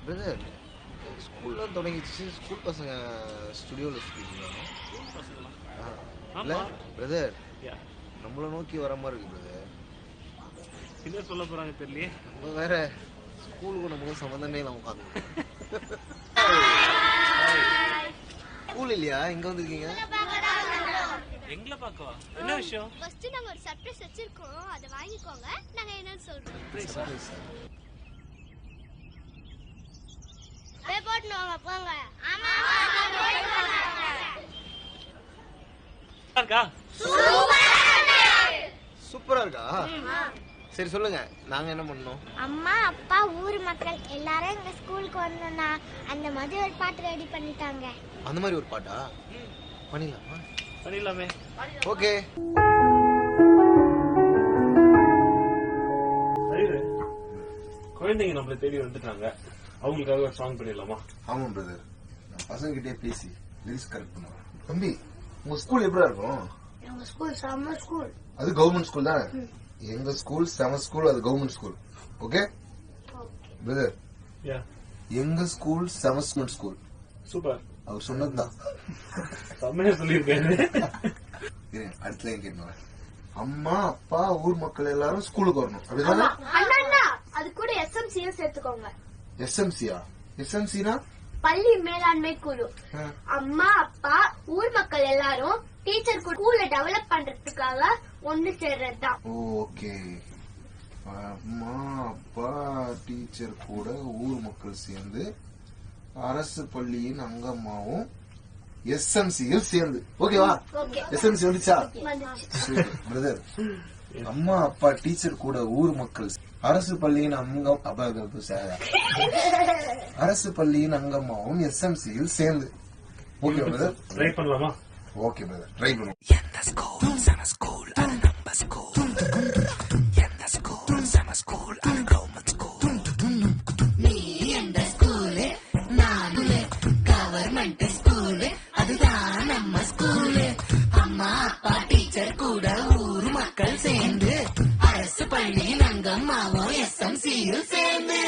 Brother ஸ்கூல்லாம் தொடங்கிடுச்சு. School பசங்க ஸ்டுடியோவில் சுற்றிட்டு இல்லை பிரதர், நம்மளை நோக்கி வர மாதிரி இருக்கு பிரதர். என்ன சொல்ல போறாங்க தெரியலையே. நம்ம வேற ஸ்கூலுக்கு நமக்கு சம்மந்தமே இல்லாம உட்காந்து. ஸ்கூல் இல்லையா? இங்க வந்திருக்கீங்க. எங்களை பார்க்கவா? என்ன விஷயம்? ஃபர்ஸ்ட் நாங்க ஒரு சர்ப்ரைஸ் வச்சிருக்கோம், அத வாங்கிக்கோங்க. நாங்க என்னன்னு சொல்றோம். சர்ப்ரைஸ். பேப்பர் வாங்க போங்க. ஆமா இருக்கா? சூப்பரா இருக்கா? சரி சொல்லுங்க, நாங்க என்ன பண்ணோம்? அம்மா அப்பா ஊர் மக்கள் எல்லாரும் எங்க ஸ்கூலுக்கு வரணும்னா அந்த மாதிரி ஒரு பாட்டு ரெடி பண்ணிட்டாங்க. அந்த மாதிரி ஒரு பாட்டா? பண்ணிடலாமா? பண்ணிடலாமே. ஓகே. குழந்தைங்க நம்மள தேடி வந்துட்டாங்க, அவங்களுக்காக ஒரு சாங் பண்ணிடலாமா? ஆமா பிரதர், நான் பசங்க கிட்டே பேசி லிரிக்ஸ் கரெக்ட் பண்ணுவேன். தம்பி, உங்க ஸ்கூல் எப்படியா இருக்கும்? எங்க ஸ்கூல் செம்ம ஸ்கூல். அது கவர்மெண்ட் ஸ்கூல் தானே? எங்க ஸ்கூல் செம ஸ்கூல், அது கவர்மெண்ட் ஸ்கூல். ஓகே பிரதர், எங்க ஸ்கூல் செம ஸ்கூல். சூப்பர். அவர் சொன்னதுதான் செம்மையா சொல்லியிருக்காரு. அடுத்த லைன் கேட்கணும். அம்மா அப்பா ஊர் மக்கள் எல்லாரும் ஸ்கூலுக்கு வரணும், அப்படிதானே? அது கூட எஸ்எம்சியும் சேர்த்துக்கோங்க. எஸ்எம்சியா? எஸ்எம்சினா பள்ளி மேலாண்மை குழு. அம்மா அப்பா ஊர் மக்கள் எல்லாரும் டீச்சர் ஸ்கூல்ல டெவலப் பண்றதுக்காக ஒண்ணு சேர்றதுதான். ஓகே. அம்மா அப்பா டீச்சர் கூட ஊர் மக்கள் சேர்ந்து அரசு பள்ளியின் அங்கம்மாவும் எஸ்எம்சியில் சேர்ந்து. ஓகேவா? எஸ்எம்சி வந்துச்சா? பிரதர், அம்மா அப்பா டீச்சர் கூட ஊர் மக்கள் அரசு பள்ளியின் அரசு பள்ளியின் அங்கம்மாவும் எஸ்எம்சியில் சேர்ந்து. ஓகே பிரதர், ட்ரை பண்ணலாமா? ஓகே பிரதர், ட்ரை பண்ணுவோம். எந்த ஸ்கூல் செம ஸ்கூல், அது நம்ம ஸ்கூல். எந்த ஸ்கூல் செம ஸ்கூல், அது கவர்மெண்ட் ஸ்கூல். நீ எந்த ஸ்கூலு, நானு கவர்மெண்ட் ஸ்கூலு, அதுதான் நம்ம ஸ்கூலு. அம்மா அப்பா டீச்சர் கூட ஊர் மக்கள் சேர்ந்து அரசு பள்ளியின் அங்கம்மாவும் எஸ்எம்சியில் சேர்ந்து.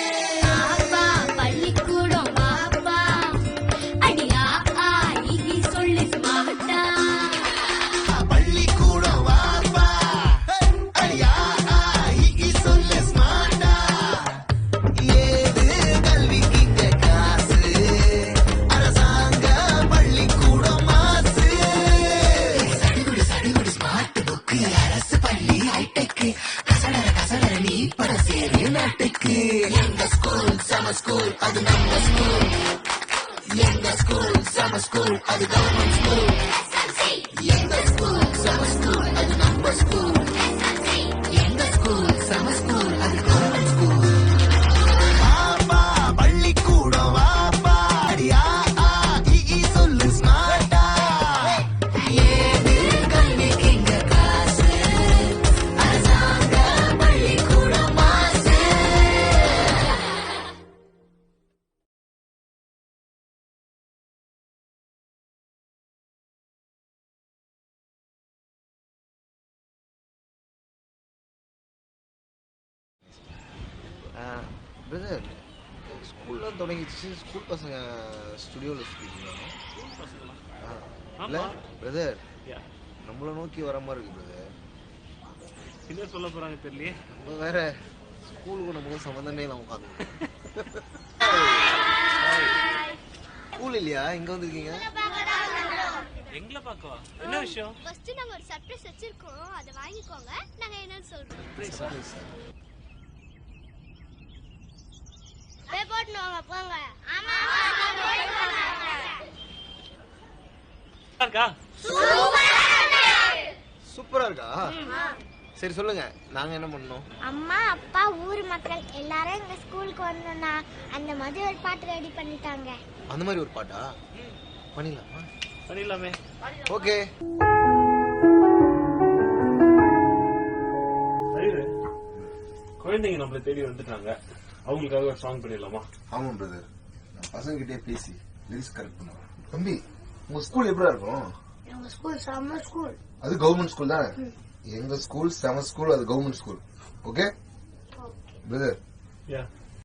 பள்ளிக்கூடம் வாப்பா, அடியா ஆகி சொல்லி மாட்டா. பள்ளிக்கூடம் வாப்பா, அடியா ஆகி சொல்லு ஸ்மார்ட்டா. ஏது கல்விக்கு இங்க காசு, அரசாங்க பள்ளிக்கூடம் மாசு. சடுகுடு ஸ்மார்ட் புக்கு, அரசு பள்ளி ஹைடெக். கசடர நீ பட சேரு நாட்டுக்கு. எங்க ஸ்கூல் செம ஸ்கூல், அது நம்ம ஸ்கூல். எங்க ஸ்கூல் செம ஸ்கூல், அது கவர்மெண்ட் ஸ்கூல். எங்க ஸ்கூல் செம ஸ்கூல், அது நம்ம ஸ்கூல். எங்க ஸ்கூல் செம ஸ்கூல், அது கவர்மெண்ட் ஸ்கூல். வாப்பா பள்ளிக்கூடம் வாப்பா, அடியா ஆகி சொல்லு ஸ்மார்ட்டா. ஏது கல்விக்கு இங்க காசு, அரசாங்க பள்ளிக்கூடம் மாசு. பிரதர், ஸ்கூல்லாம் தொடங்கிடுச்சு. ஸ்கூல் பசங்க ஸ்டுடியோவில் சுற்றிட்டு இல்லை பிரதர், நம்மளை நோக்கி வர மாதிரி இருக்கு பிரதர். என்ன சொல்ல போறாங்க தெரியலையே. நம்ம வேற ஸ்கூலுக்கு நமக்கு சம்மந்தமே இல்லாம உட்காந்து. ஸ்கூல் இல்லையா? இங்க வந்திருக்கீங்க. எங்களை பார்க்கவா? என்ன விஷயம்? ஃபர்ஸ்ட் நாங்க ஒரு சர்ப்ரைஸ் வச்சிருக்கோம், அத வாங்கிக்கோங்க. நாங்க என்னன்னு சொல்றோம். பேப்பர் வாங்க போங்க. ஆமா இருக்கா? சூப்பரா இருக்கா? சரி சொல்லுங்க, நாங்க என்ன பண்ணோம்? அம்மா அப்பா ஊர் மக்கள் எல்லாரும் எங்க ஸ்கூலுக்கு வரணும்னா அந்த மாதிரி ஒரு பாட்டு ரெடி பண்ணிட்டாங்க. அந்த மாதிரி ஒரு பாட்டா? பண்ணிடலாமா? பண்ணிடலாமே. ஓகே. குழந்தைங்க நம்மள தேடி வந்துட்டாங்க, அவங்களுக்காக ஒரு சாங் பண்ணிடலாமா? ஆமா பிரதர், நான் பசங்க கிட்டே பேசி லிரிக்ஸ் கரெக்ட் பண்ணுவேன். தம்பி, உங்க ஸ்கூல் எப்படியா இருக்கும்? எங்க ஸ்கூல் செம்ம ஸ்கூல். அது கவர்மெண்ட் ஸ்கூல் தானே? எங்க ஸ்கூல் செம ஸ்கூல், அது கவர்மெண்ட் ஸ்கூல். Okay brother,